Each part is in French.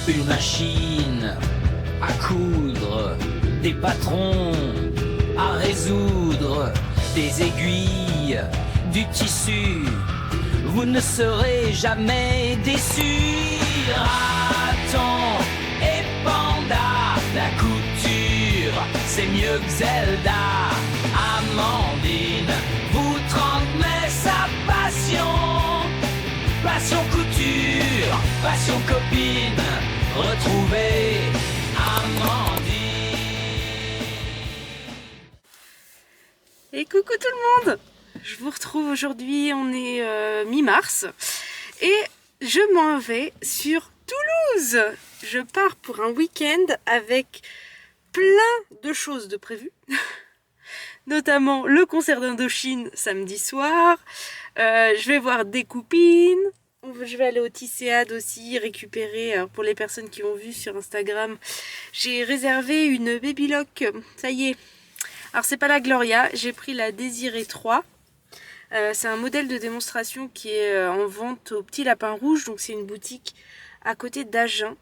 Une machine à coudre, des patrons à résoudre, des aiguilles, du tissu. Vous ne serez jamais déçus. Raton et panda, la couture, c'est mieux que Zelda. Amandine vous transmet sa passion. Passion couture, passion copine, retrouvez Amandine. Et coucou tout le monde! Je vous retrouve aujourd'hui, on est mi-mars et je m'en vais sur Toulouse. Je pars pour un week-end avec plein de choses de prévues, notamment le concert d'Indochine samedi soir. Je vais voir des copines. Je vais aller au Tisséade aussi récupérer, alors pour les personnes qui ont vu sur Instagram, j'ai réservé une Babylock, ça y est. Alors c'est pas la Gloria, j'ai pris la Désirée 3. C'est un modèle de démonstration qui est en vente au Petit Lapin Rouge, donc c'est une boutique à côté d'Agen,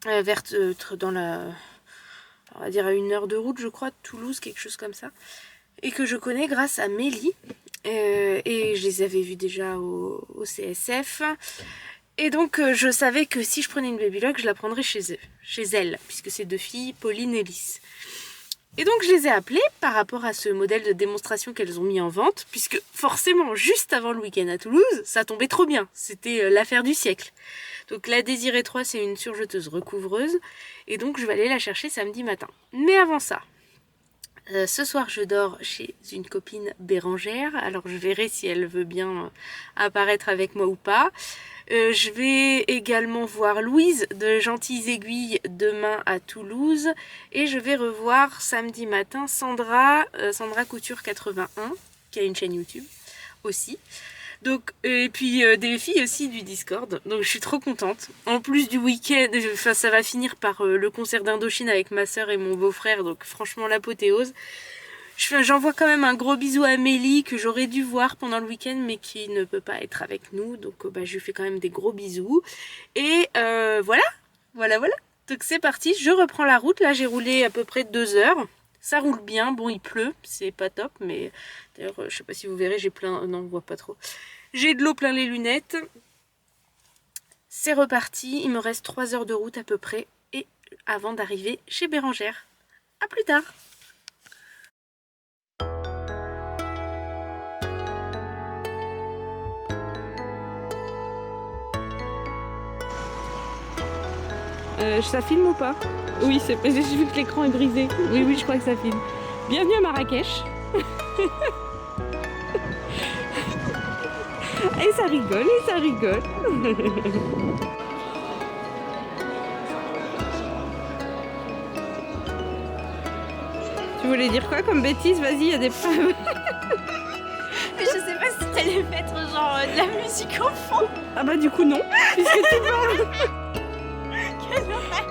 verte dans la, on va dire à 1 heure de route je crois, de Toulouse, quelque chose comme ça, et que je connais grâce à Mélie. Et je les avais vus déjà au CSF. Et donc je savais que si je prenais une Babylock, je la prendrais chez elles, puisque c'est 2 filles, Pauline et Lys. Et donc je les ai appelées par rapport à ce modèle de démonstration qu'elles ont mis en vente, puisque forcément juste avant le week-end à Toulouse, ça tombait trop bien, c'était l'affaire du siècle. Donc la Désirée 3, c'est une surjeteuse recouvreuse, et donc je vais aller la chercher samedi matin. Mais avant ça, ce soir je dors chez une copine Bérangère, alors je verrai si elle veut bien apparaître avec moi ou pas. Je vais également voir Louise de Gentilles Aiguilles demain à Toulouse, et je vais revoir samedi matin Sandra Couture 81 qui a une chaîne YouTube aussi. Donc, et puis des filles aussi du Discord, donc je suis trop contente. En plus du week-end, enfin, ça va finir par le concert d'Indochine avec ma soeur et mon beau-frère, donc franchement l'apothéose. J'envoie quand même un gros bisou à Amélie que j'aurais dû voir pendant le week-end mais qui ne peut pas être avec nous, donc je lui fais quand même des gros bisous. Et voilà. Donc c'est parti, je reprends la route, là j'ai roulé à peu près 2 heures. Ça roule bien, bon il pleut, c'est pas top, mais d'ailleurs je sais pas si vous verrez, j'ai plein, non on voit pas trop. J'ai de l'eau plein les lunettes. C'est reparti, il me reste 3 heures de route à peu près, et avant d'arriver chez Bérangère. A plus tard. Ça filme ou pas? Oui, j'ai vu que l'écran est brisé. Oui, je crois que ça filme. Bienvenue à Marrakech. Et ça rigole, Tu voulais dire quoi comme bêtise? Vas-y, il y a des preuves. Mais je sais pas si t'allais mettre genre de la musique au fond. Ah bah du coup non, puisque tu parles. Quelle horreur.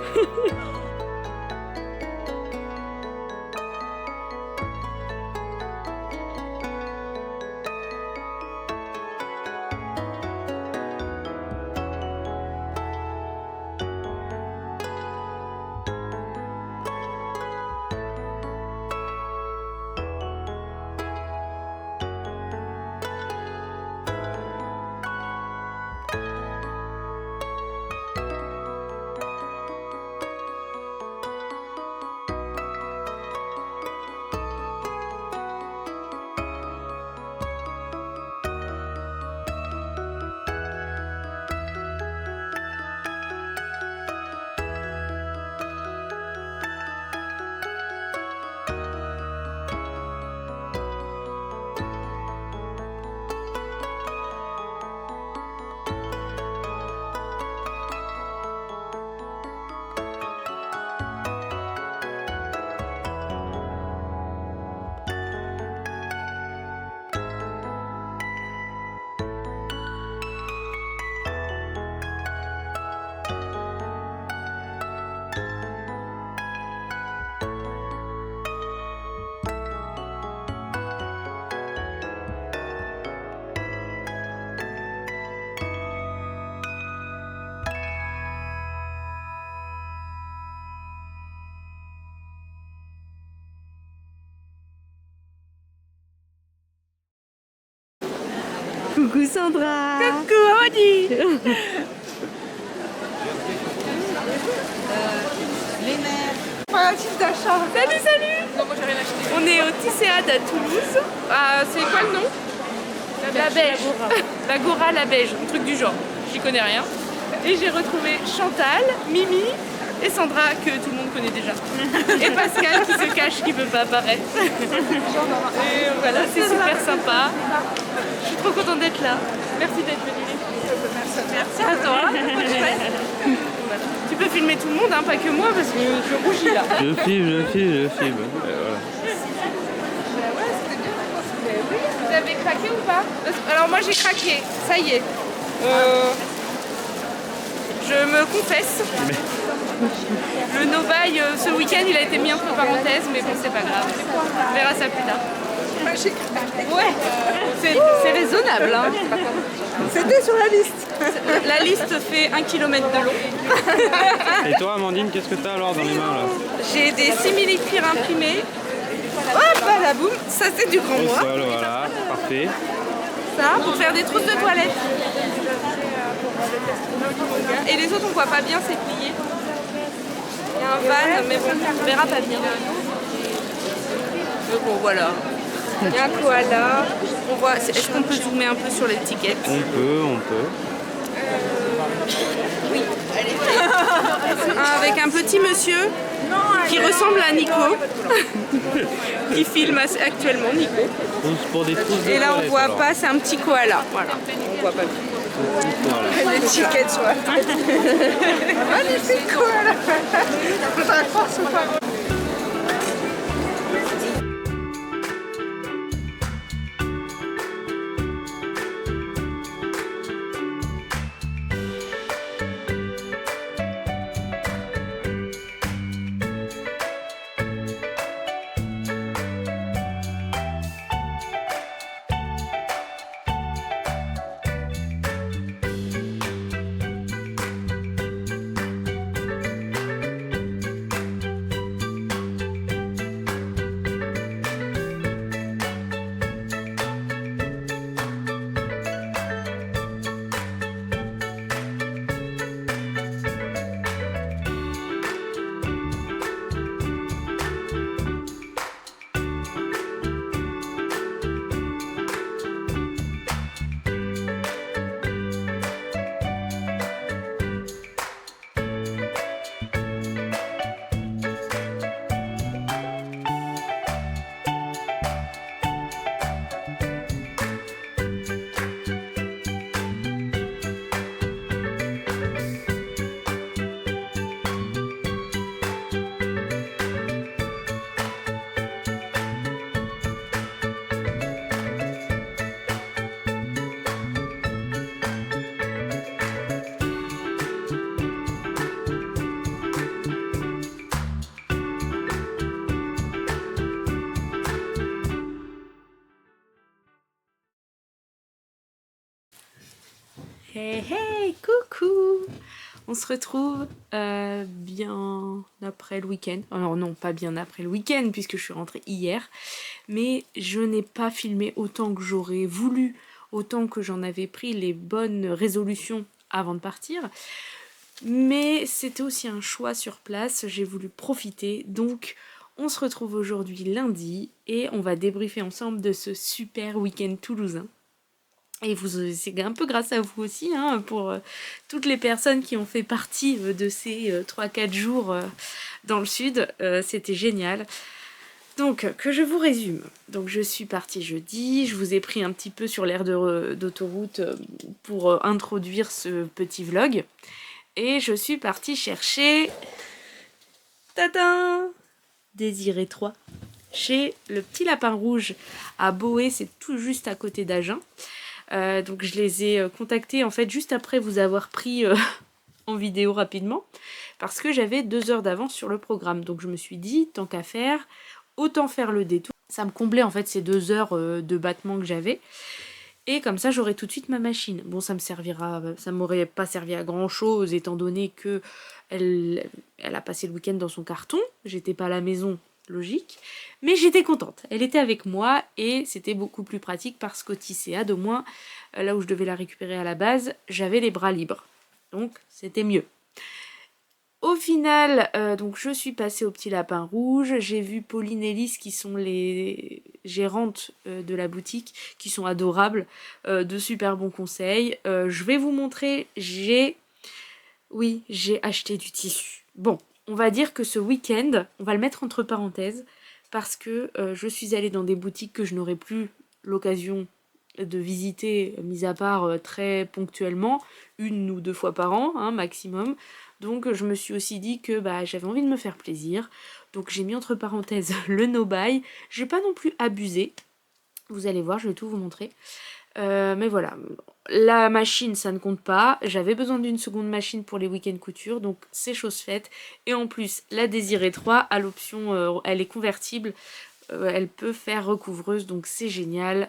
Coucou Sandra. Coucou Amandine. Salut, salut. Non, moi j'ai rien acheté. On est au Tisséade à Toulouse. C'est quoi le nom? La Beige. L'Agora, la Beige, un truc du genre. J'y connais rien. Et j'ai retrouvé Chantal, Mimi et Sandra, que tout le monde connaît déjà. Et Pascal qui se cache, qui ne peut pas apparaître. Et voilà, c'est super sympa. Je suis trop contente d'être là. Merci d'être venue. Merci à toi. Voilà. Tu peux filmer tout le monde, hein, pas que moi, parce que je rougis là. Je filme. Voilà. Vous avez craqué ou pas? Alors moi j'ai craqué, ça y est. Je me confesse. Le Novaï ce week-end il a été mis entre parenthèses, mais bon c'est pas grave. On verra ça plus tard. Ouais, c'est raisonnable. Hein. C'était sur la liste. La liste fait 1 km de long. Et toi, Amandine, qu'est-ce que t'as alors dans les mains là? J'ai des simili-cuir imprimés. Hop, voilà, boum, ça c'est du grand Au noir. sol, voilà, parfait. Ça, pour faire des trousses de toilette. Et les autres on voit pas bien, c'est plié. Il y a un van, mais bon, on verra pas bien. Mais bon, voilà. Il y a un koala. On voit. Est-ce qu'on peut zoomer un peu sur l'étiquette? On peut. Avec un petit monsieur qui ressemble à Nico, qui filme actuellement Nico. Pour des trousses de Et là on toilette, voit alors. pas, c'est un petit koala. Voilà, on voit pas bien. Voilà. L'étiquette sur la tête. Magnifique koala. Hey hey, coucou! On se retrouve bien après le week-end. Alors non, pas bien après le week-end puisque je suis rentrée hier. Mais je n'ai pas filmé autant que j'aurais voulu, autant que j'en avais pris les bonnes résolutions avant de partir. Mais c'était aussi un choix sur place, j'ai voulu profiter. Donc on se retrouve aujourd'hui lundi et on va débriefer ensemble de ce super week-end toulousain. Et c'est un peu grâce à vous aussi, hein, pour toutes les personnes qui ont fait partie de ces 3-4 jours dans le sud. C'était génial. Donc, que je vous résume. Donc, je suis partie jeudi. Je vous ai pris un petit peu sur l'aire d'autoroute pour introduire ce petit vlog. Et je suis partie chercher... Tadam! Désiré 3. Chez le Petit Lapin Rouge à Boé. C'est tout juste à côté d'Agen. Donc je les ai contactés en fait juste après vous avoir pris en vidéo rapidement parce que j'avais 2 heures d'avance sur le programme. Donc je me suis dit tant qu'à faire, autant faire le détour. Ça me comblait en fait ces 2 heures de battement que j'avais. Et comme ça j'aurais tout de suite ma machine. Bon ça m'aurait pas servi à grand chose étant donné que elle a passé le week-end dans son carton. J'étais pas à la maison, logique. Mais j'étais contente, elle était avec moi et c'était beaucoup plus pratique parce qu'au Tisséade, au moins, là où je devais la récupérer à la base, j'avais les bras libres. Donc c'était mieux. Au final, donc je suis passée au Petit Lapin Rouge, j'ai vu Pauline et Lys qui sont les gérantes de la boutique, qui sont adorables, de super bons conseils. Je vais vous montrer, j'ai acheté du tissu. Bon, on va dire que ce week-end, on va le mettre entre parenthèses, parce que je suis allée dans des boutiques que je n'aurais plus l'occasion de visiter, mis à part très ponctuellement, 1 ou 2 fois par an, hein, maximum. Donc je me suis aussi dit que j'avais envie de me faire plaisir. Donc j'ai mis entre parenthèses le no-buy. Je vais pas non plus abuser. Vous allez voir, je vais tout vous montrer. Mais voilà, la machine ça ne compte pas. J'avais besoin d'une seconde machine pour les week-ends couture. Donc c'est chose faite. Et en plus, la Désirée 3 a l'option, elle est convertible. Elle peut faire recouvreuse. Donc c'est génial.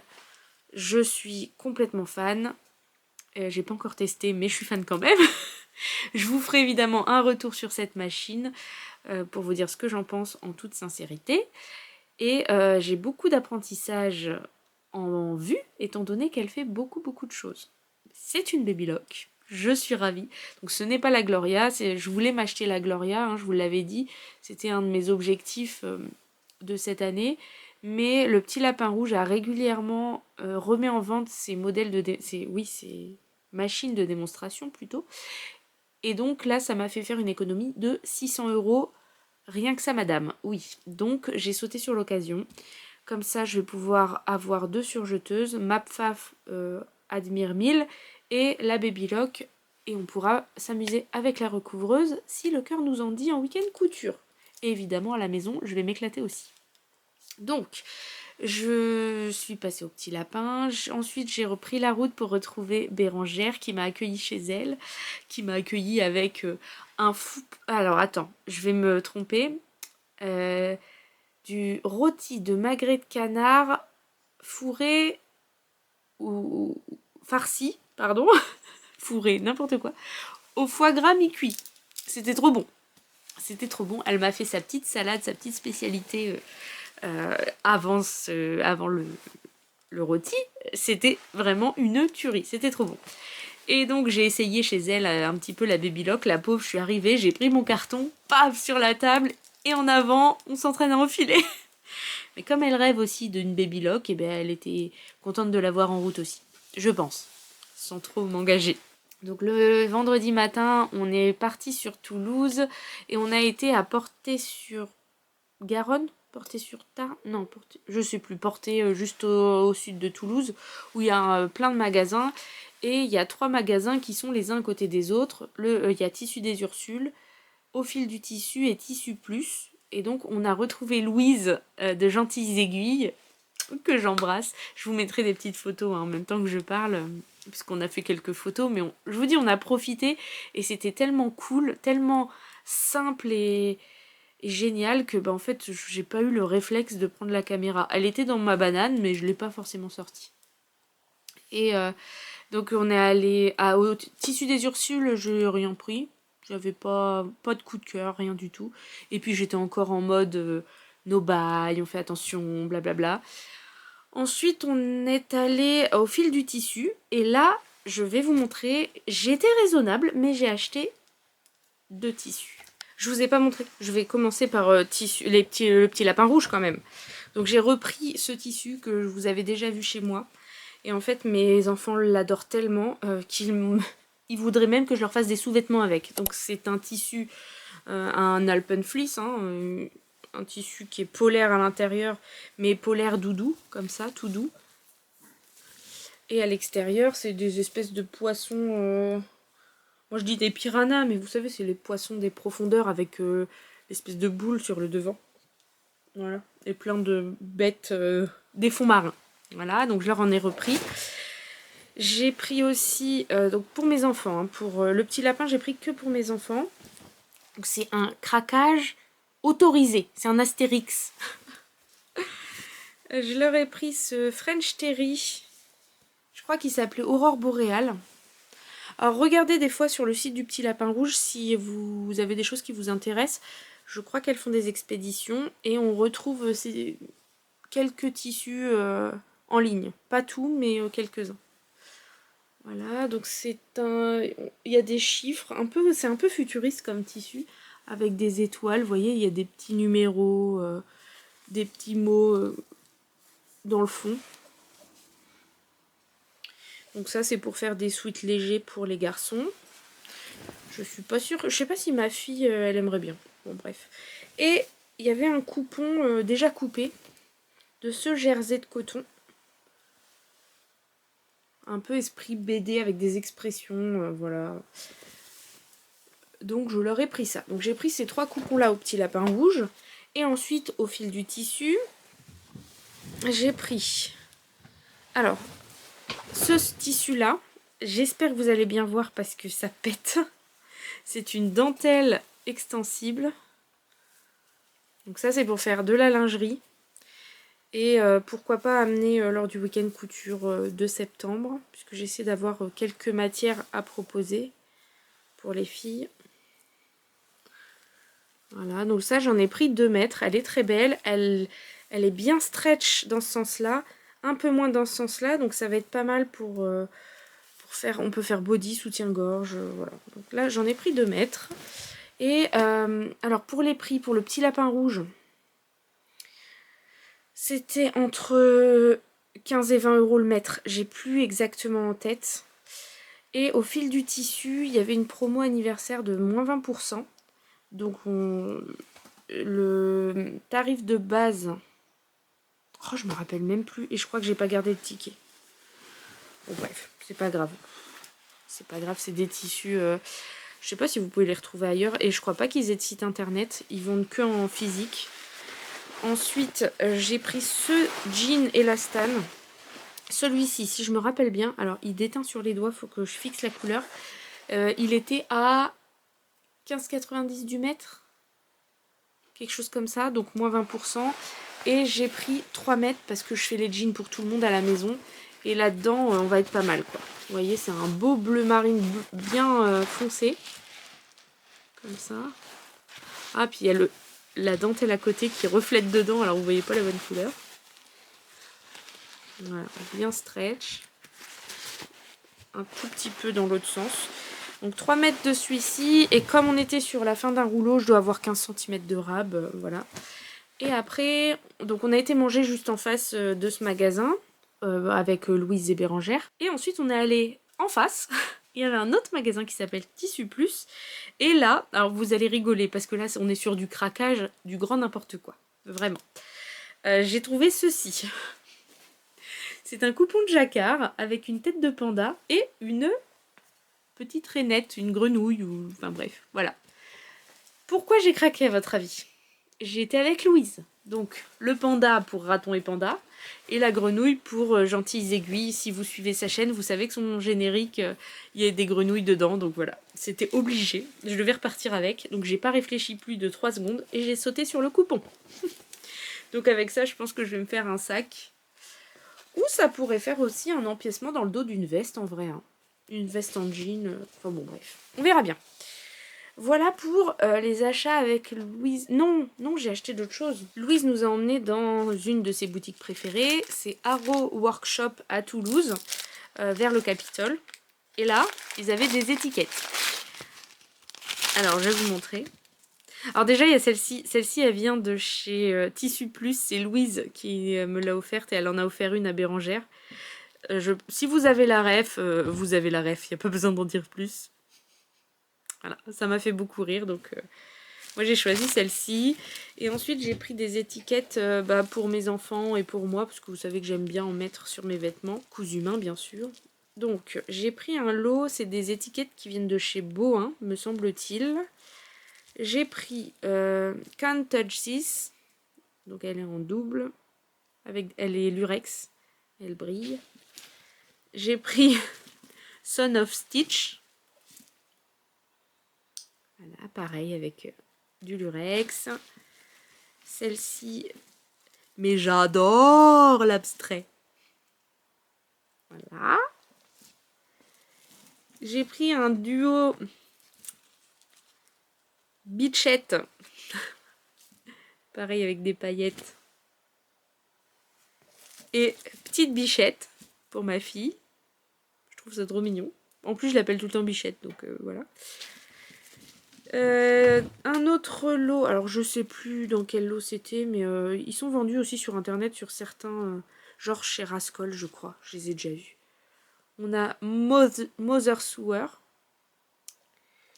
Je suis complètement fan. J'ai pas encore testé, mais je suis fan quand même. Je vous ferai évidemment un retour sur cette machine pour vous dire ce que j'en pense en toute sincérité. Et j'ai beaucoup d'apprentissage en vue, étant donné qu'elle fait beaucoup de choses. C'est une Baby Lock, je suis ravie. Donc ce n'est pas la Gloria, je voulais m'acheter la Gloria, hein, je vous l'avais dit, c'était un de mes objectifs de cette année. Mais le Petit Lapin Rouge a régulièrement remis en vente ses modèles ses machines de démonstration plutôt. Et donc là, ça m'a fait faire une économie de 600 €. Rien que ça, madame. Oui. Donc, j'ai sauté sur l'occasion. Comme ça, je vais pouvoir avoir 2 surjeteuses. Mapfaf Admire 1000 et la Baby Lock. Et on pourra s'amuser avec la recouvreuse si le cœur nous en dit en week-end couture. Et évidemment, à la maison, je vais m'éclater aussi. Donc, je suis passée au Petit Lapin. Ensuite, j'ai repris la route pour retrouver Bérangère qui m'a accueillie chez elle. Qui m'a accueillie avec un fou... Alors, attends, je vais me tromper. Du rôti de magret de canard fourré ou farci, pardon. Fourré, n'importe quoi. Au foie gras mi-cuit. C'était trop bon. C'était trop bon. Elle m'a fait sa petite salade, sa petite spécialité... avant le rôti, c'était vraiment une tuerie, c'était trop bon. Et donc j'ai essayé chez elle un petit peu la Baby Lock, la pauvre, je suis arrivée, j'ai pris mon carton, paf, sur la table, et en avant, on s'entraîne à enfiler. Mais comme elle rêve aussi d'une Baby Lock, et elle était contente de l'avoir en route aussi, je pense, sans trop m'engager. Donc le vendredi matin, on est parti sur Toulouse, et on a été à Portée-sur-Garonne, Portée-sur-Tarn, non, je sais plus, Portée juste au sud de Toulouse, où il y a plein de magasins, et il y a 3 magasins qui sont les uns à côté des autres. Il y a Tissu des Ursules, Au Fil du Tissu et Tissu Plus, et donc on a retrouvé Louise de Gentilles Aiguilles, que j'embrasse. Je vous mettrai des petites photos en même temps que je parle, puisqu'on a fait quelques photos, mais je vous dis, on a profité, et c'était tellement cool, tellement simple et génial que en fait j'ai pas eu le réflexe de prendre la caméra. Elle était dans ma banane mais je l'ai pas forcément sortie. Et donc on est allé au Tissu des Ursules, je n'ai rien pris. J'avais pas de coup de cœur, rien du tout. Et puis j'étais encore en mode no buy, on fait attention, blablabla. Ensuite on est allé au Fil du Tissu et là je vais vous montrer, j'étais raisonnable mais j'ai acheté 2 tissus. Je vous ai pas montré. Je vais commencer par le Petit Lapin Rouge quand même. Donc j'ai repris ce tissu que je vous avais déjà vu chez moi. Et en fait mes enfants l'adorent tellement qu'ils voudraient même que je leur fasse des sous-vêtements avec. Donc c'est un tissu, un Alpenfleece, hein, un tissu qui est polaire à l'intérieur, mais polaire doudou, comme ça, tout doux. Et à l'extérieur c'est des espèces de poissons... Moi je dis des piranhas, mais vous savez, c'est les poissons des profondeurs avec l'espèce de boule sur le devant. Voilà. Et plein de bêtes des fonds marins. Voilà, donc je leur en ai repris. J'ai pris aussi, donc pour mes enfants, hein, pour le Petit Lapin, j'ai pris que pour mes enfants. Donc c'est un craquage autorisé, c'est un Astérix. Je leur ai pris ce French Terry, je crois qu'il s'appelait Aurore Boréale. Alors regardez des fois sur le site du Petit Lapin Rouge si vous avez des choses qui vous intéressent. Je crois qu'elles font des expéditions et on retrouve quelques tissus en ligne. Pas tout, mais quelques-uns. Voilà, donc c'est un... Il y a des chiffres, c'est un peu futuriste comme tissu, avec des étoiles. Vous voyez, il y a des petits numéros, des petits mots dans le fond. Donc ça, c'est pour faire des sweats légers pour les garçons. Je suis pas sûre, je sais pas si ma fille, elle aimerait bien. Bon, bref. Et il y avait un coupon déjà coupé de ce jersey de coton. Un peu esprit BD avec des expressions, voilà. Donc je leur ai pris ça. Donc j'ai pris ces 3 coupons là au petit lapin rouge. Et ensuite, au fil du tissu, j'ai pris... Alors, ce tissu là, j'espère que vous allez bien voir parce que ça pète. C'est une dentelle extensible. Donc ça, c'est pour faire de la lingerie. Et pourquoi pas amener lors du week-end couture de septembre, puisque j'essaie d'avoir quelques matières à proposer pour les filles. Voilà, donc ça j'en ai pris 2 mètres, elle est très belle, elle est bien stretch dans ce sens-là, un peu moins dans ce sens-là, donc ça va être pas mal pour faire, on peut faire body, soutien-gorge, voilà. Donc là j'en ai pris 2 mètres. Et alors pour les prix, pour le petit lapin rouge, c'était entre 15 et 20 € le mètre. J'ai plus exactement en tête. Et au fil du tissu, il y avait une promo anniversaire de moins 20%. Donc le tarif de base... Oh, je me rappelle même plus. Et je crois que j'ai pas gardé le ticket. Bon bref, c'est pas grave. C'est pas grave, c'est des tissus... je sais pas si vous pouvez les retrouver ailleurs. Et je crois pas qu'ils aient de site internet. Ils vendent que en physique. Ensuite, j'ai pris ce jean élastane. Celui-ci, si je me rappelle bien, alors il déteint sur les doigts, il faut que je fixe la couleur. Il était à 15,90 du mètre. Quelque chose comme ça, donc moins 20%. Et j'ai pris 3 mètres parce que je fais les jeans pour tout le monde à la maison. Et là-dedans, on va être pas mal, quoi. Vous voyez, c'est un beau bleu marine bien foncé. Comme ça. Ah, puis il y a la dentelle à côté qui reflète dedans, alors vous voyez pas la bonne couleur. Voilà, bien stretch. Un tout petit peu dans l'autre sens. Donc 3 mètres de celui-ci, et comme on était sur la fin d'un rouleau, je dois avoir 15 cm de rab, voilà. Et après, donc on a été manger juste en face de ce magasin, avec Louise et Bérangère. Et ensuite on est allé en face. Il y avait un autre magasin qui s'appelle Tissu Plus. Et là, alors vous allez rigoler parce que là on est sur du craquage, du grand n'importe quoi. Vraiment. J'ai trouvé ceci. C'est un coupon de jacquard avec une tête de panda et une petite rainette, une grenouille ou... Enfin bref, voilà. Pourquoi j'ai craqué à votre avis? J'ai été avec Louise. Donc le panda pour raton et panda. Et la grenouille pour gentilles aiguilles. Si vous suivez sa chaîne, vous savez que son générique, il y a des grenouilles dedans. Donc voilà, c'était obligé. Je devais repartir avec. Donc j'ai pas réfléchi plus de 3 secondes. Et j'ai sauté sur le coupon. Donc avec ça, je pense que je vais me faire un sac. Ou ça pourrait faire aussi un empiècement dans le dos d'une veste en vrai. Hein. Une veste en jean. Enfin bon, bref. On verra bien. Voilà pour les achats avec Louise. Non, j'ai acheté d'autres choses. Louise nous a emmenés dans une de ses boutiques préférées. C'est Arrow Workshop à Toulouse, vers le Capitole. Et là, ils avaient des étiquettes. Alors, je vais vous montrer. Alors déjà, il y a celle-ci. Celle-ci, elle vient de chez Tissu Plus. C'est Louise qui me l'a offerte et elle en a offert une à Bérangère. Si vous avez la ref, vous avez la ref. Il n'y a pas besoin d'en dire plus. Voilà, ça m'a fait beaucoup rire, donc moi j'ai choisi celle-ci. Et ensuite j'ai pris des étiquettes pour mes enfants et pour moi, parce que vous savez que j'aime bien en mettre sur mes vêtements, cousu main bien sûr. Donc j'ai pris un lot, c'est des étiquettes qui viennent de chez Bohin, me semble-t-il. J'ai pris Can't Touch This, donc elle est en double, elle est lurex, elle brille. J'ai pris Son of Stitch. Voilà, pareil avec du lurex. Celle-ci, mais j'adore l'abstrait. Voilà. J'ai pris un duo Bichette. Pareil avec des paillettes. Et petite bichette pour ma fille. Je trouve ça trop mignon. En plus, je l'appelle tout le temps bichette, donc voilà. Un autre lot, alors je sais plus dans quel lot c'était, mais ils sont vendus aussi sur internet sur certains, genre chez Rascol, je crois. Je les ai déjà vus. On a Mother Sewer.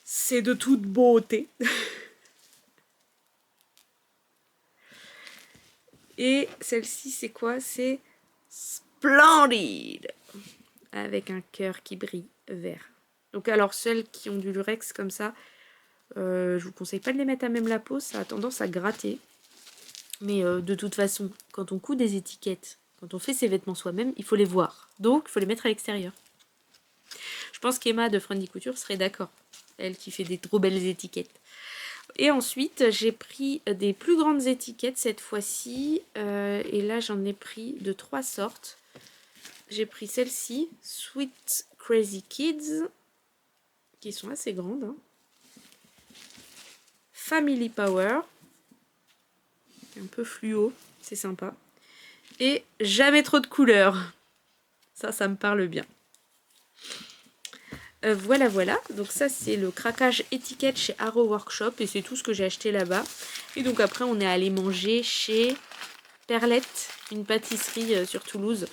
C'est de toute beauté. Et celle-ci, c'est quoi? C'est Splendid, avec un cœur qui brille vert. Donc alors, celles qui ont du lurex comme ça, je vous conseille pas de les mettre à même la peau, ça a tendance à gratter. Mais de toute façon, quand on coud des étiquettes, quand on fait ses vêtements soi-même, il faut les voir. Donc, il faut les mettre à l'extérieur. Je pense qu'Emma de Friendly Couture serait d'accord. Elle qui fait des trop belles étiquettes. Et ensuite, j'ai pris des plus grandes étiquettes cette fois-ci. Et là, j'en ai pris de 3 sortes. J'ai pris celle-ci, Sweet Crazy Kids, qui sont assez grandes. Hein. Family Power, un peu fluo, c'est sympa. Et jamais trop de couleurs. Ça me parle bien. Voilà. Donc ça, c'est le craquage étiquette chez Arrow Workshop. Et c'est tout ce que j'ai acheté là-bas. Et donc après, on est allé manger chez Perlette, une pâtisserie sur Toulouse.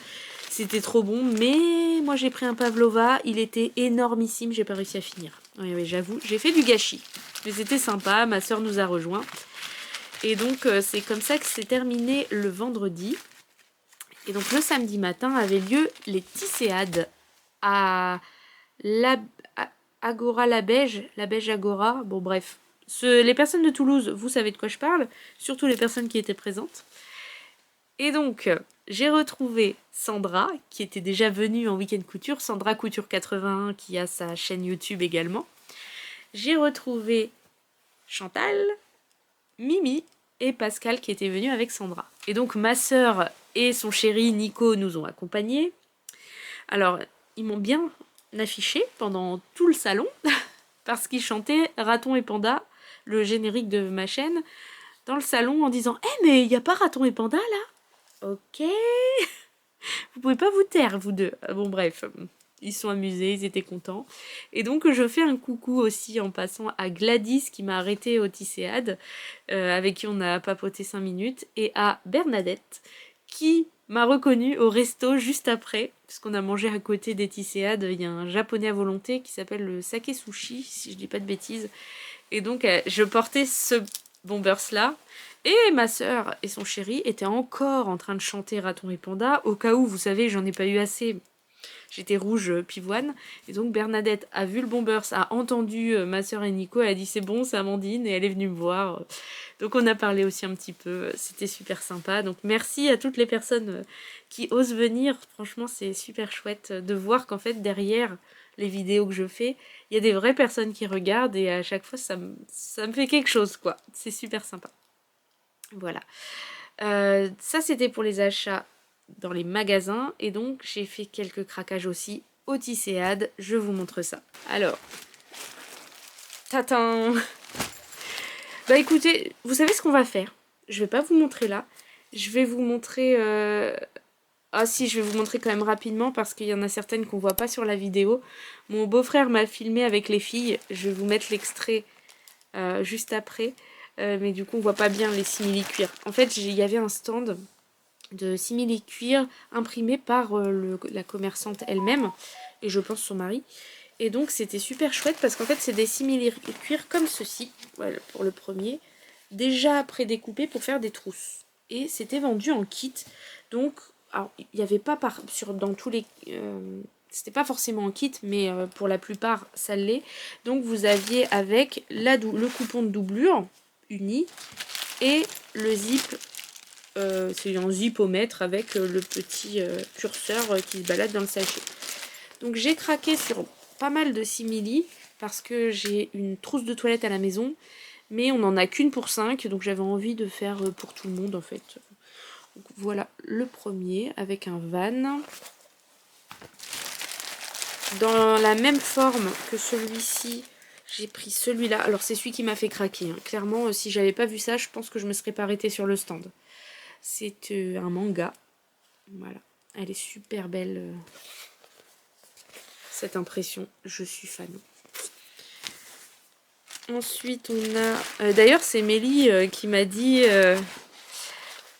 C'était trop bon. Mais moi, j'ai pris un pavlova. Il était énormissime. J'ai pas réussi à finir. Oui, j'avoue. J'ai fait du gâchis. Mais c'était sympa. Ma soeur nous a rejoints. Et donc, c'est comme ça que c'est terminé le vendredi. Et donc, le samedi matin avaient lieu les Tisséades à Agora la Beige Agora. Bon, bref. Les personnes de Toulouse, vous savez de quoi je parle. Surtout les personnes qui étaient présentes. Et donc, j'ai retrouvé Sandra, qui était déjà venue en week-end couture. Sandra Couture 81, qui a sa chaîne YouTube également. J'ai retrouvé Chantal, Mimi et Pascal qui étaient venus avec Sandra. Et donc ma sœur et son chéri Nico nous ont accompagnés. Alors, ils m'ont bien affiché pendant tout le salon parce qu'ils chantaient Raton et Panda, le générique de ma chaîne, dans le salon en disant « Eh mais il n'y a pas Raton et Panda là ?» Ok. Vous pouvez pas vous taire, vous deux. Bon bref, ils sont amusés, ils étaient contents. Et donc je fais un coucou aussi en passant à Gladys qui m'a arrêté au Tisséade, avec qui on a papoté 5 minutes, et à Bernadette qui m'a reconnue au resto juste après, puisqu'on a mangé à côté des Tisséades. Il y a un japonais à volonté qui s'appelle le Sake Sushi, si je dis pas de bêtises. Et donc je portais ce bombers là. Et ma sœur et son chéri étaient encore en train de chanter Raton et Panda. Au cas où, vous savez, j'en ai pas eu assez. J'étais rouge pivoine. Et donc Bernadette a vu le bombers, a entendu ma sœur et Nico. Elle a dit c'est bon, c'est Amandine. Et elle est venue me voir. Donc on a parlé aussi un petit peu. C'était super sympa. Donc merci à toutes les personnes qui osent venir. Franchement, c'est super chouette de voir qu'en fait, derrière les vidéos que je fais, il y a des vraies personnes qui regardent. Et à chaque fois, ça me fait quelque chose, quoi. C'est super sympa. Voilà. Ça, c'était pour les achats dans les magasins. Et donc, j'ai fait quelques craquages aussi au Tisséade. Je vous montre ça. Alors, tatin. Bah écoutez, vous savez ce qu'on va faire? Je vais pas vous montrer là. Je vais vous montrer... Ah si, je vais vous montrer quand même rapidement parce qu'il y en a certaines qu'on voit pas sur la vidéo. Mon beau-frère m'a filmé avec les filles. Je vais vous mettre l'extrait juste après. Mais du coup on voit pas bien les simili-cuir. En fait il y avait un stand de simili-cuir imprimé par la commerçante elle-même et je pense son mari. Et donc c'était super chouette parce qu'en fait c'est des simili-cuir comme ceci, voilà pour le premier, déjà prédécoupé pour faire des trousses. Et c'était vendu en kit. Donc alors, il n'y avait pas dans tous les... c'était pas forcément en kit, mais pour la plupart ça l'est. Donc vous aviez avec le coupon de doublure uni et le zip, c'est un zipomètre avec le petit curseur qui se balade dans le sachet. Donc j'ai craqué sur pas mal de simili parce que j'ai une trousse de toilette à la maison, mais on n'en a qu'une pour 5, donc j'avais envie de faire pour tout le monde en fait. Donc voilà le premier avec un van. Dans la même forme que celui-ci, J'ai pris celui-là. Alors c'est celui qui m'a fait craquer. Hein. Clairement, si j'avais pas vu ça, je pense que je me serais pas arrêtée sur le stand. C'est un manga. Voilà. Elle est super belle. Cette impression. Je suis fan. Ensuite, on a... D'ailleurs, c'est Mélie qui m'a dit...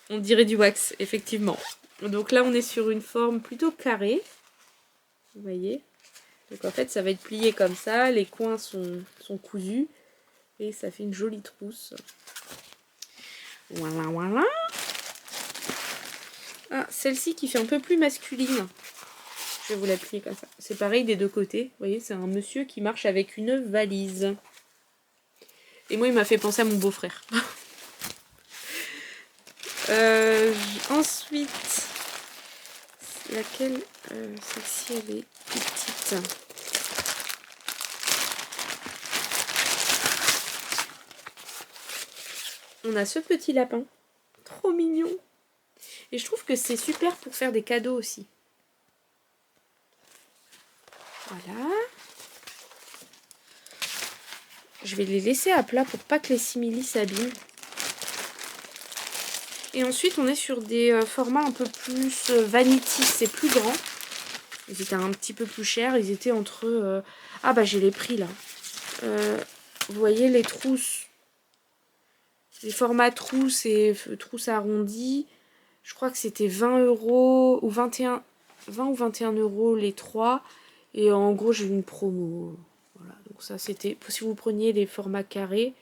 on dirait du wax, effectivement. Donc là, on est sur une forme plutôt carrée. Vous voyez? Donc en fait, ça va être plié comme ça. Les coins sont cousus. Et ça fait une jolie trousse. Voilà, voilà. Ah, celle-ci qui fait un peu plus masculine. Je vais vous la plier comme ça. C'est pareil des deux côtés. Vous voyez, c'est un monsieur qui marche avec une valise. Et moi, il m'a fait penser à mon beau-frère. Ensuite, laquelle celle-ci, elle est petite. On a ce petit lapin. Trop mignon. Et je trouve que c'est super pour faire des cadeaux aussi. Voilà. Je vais les laisser à plat pour pas que les simili s'abîment. Et ensuite, on est sur des formats un peu plus vanity. C'est plus grand. Ils étaient un petit peu plus chers. Ils étaient entre... Ah bah j'ai les prix là. Vous voyez les trousses. Les formats trousses et trousses arrondies. Je crois que c'était 20 € ou 20 ou 21 € les 3. Et en gros, j'ai eu une promo. Voilà, donc ça c'était... Si vous preniez les formats carrés,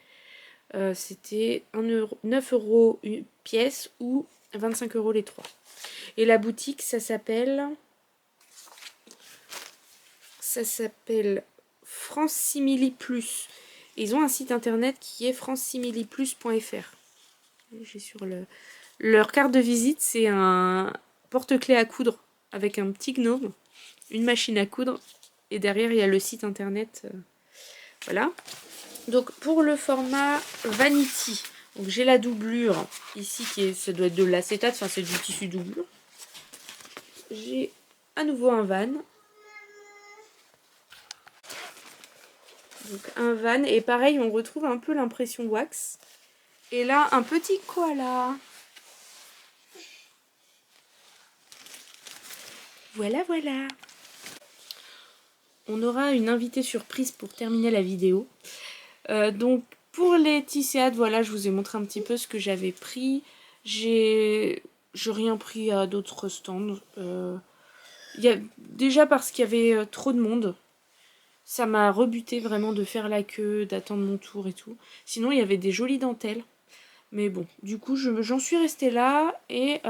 c'était 9 € une pièce ou 25 € les 3. Et la boutique, ça s'appelle France Simili Plus. Ils ont un site internet qui est francesimiliplus.fr. J'ai sur leur carte de visite, c'est un porte-clés à coudre avec un petit gnome, une machine à coudre, et derrière il y a le site internet. Voilà. Donc pour le format vanity, donc j'ai la doublure ici ça doit être de l'acétate, enfin c'est du tissu doublure. J'ai à nouveau un van. Donc un van, et pareil on retrouve un peu l'impression wax. Et là un petit koala. Voilà, voilà. On aura une invitée surprise pour terminer la vidéo. Donc pour les tisséades, voilà, je vous ai montré un petit peu ce que j'avais pris. J'ai rien pris à d'autres stands. Déjà parce qu'il y avait trop de monde. Ça m'a rebuté vraiment de faire la queue, d'attendre mon tour et tout. Sinon il y avait des jolies dentelles. Mais bon, du coup j'en suis restée là. Et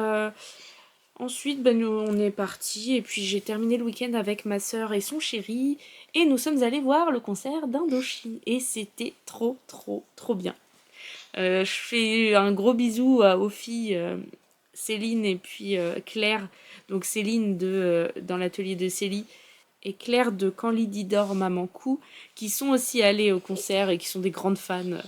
ensuite on est parti. Et puis j'ai terminé le week-end avec ma soeur et son chéri. Et nous sommes allés voir le concert d'Indochine. Et c'était trop bien. Je fais un gros bisou aux filles Céline et puis Claire. Donc Céline dans l'atelier de Célie. Et Claire de Quand Lydie dort, Maman Cou, qui sont aussi allées au concert et qui sont des grandes fans.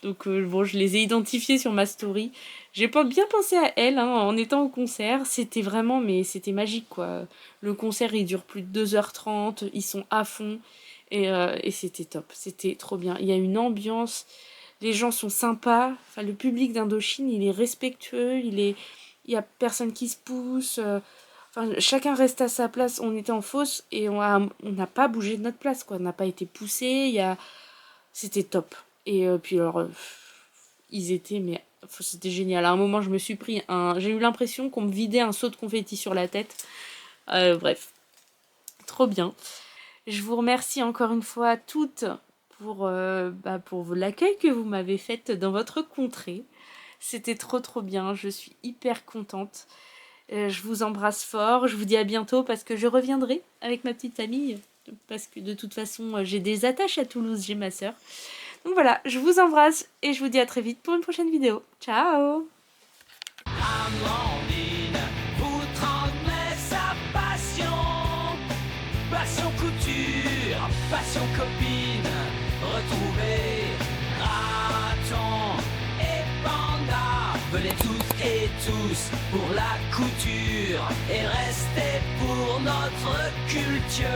Donc bon, je les ai identifiées sur ma story. J'ai bien pensé à elles en étant au concert. C'était vraiment, mais c'était magique quoi. Le concert il dure plus de 2h30, ils sont à fond et c'était top. C'était trop bien. Il y a une ambiance, les gens sont sympas. Enfin, le public d'Indochine il est respectueux, il y a personne qui se pousse. Enfin, chacun reste à sa place. On était en fosse et on n'a pas bougé de notre place, quoi. On n'a pas été poussé. C'était top. Et puis alors, ils étaient, mais c'était génial. À un moment, je me suis pris j'ai eu l'impression qu'on me vidait un seau de confetti sur la tête. Bref, trop bien. Je vous remercie encore une fois toutes pour l'accueil que vous m'avez fait dans votre contrée. C'était trop bien. Je suis hyper contente. Je vous embrasse fort, je vous dis à bientôt parce que je reviendrai avec ma petite famille. Parce que de toute façon, j'ai des attaches à Toulouse, j'ai ma soeur. Donc voilà, je vous embrasse et je vous dis à très vite pour une prochaine vidéo. Ciao! Amandine vous transmet sa passion. Passion couture, passion copine. Retrouvez Raton et Panda. Venez toutes et tous pour la couture et restez pour notre culture.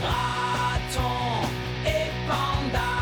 Raton et Panda.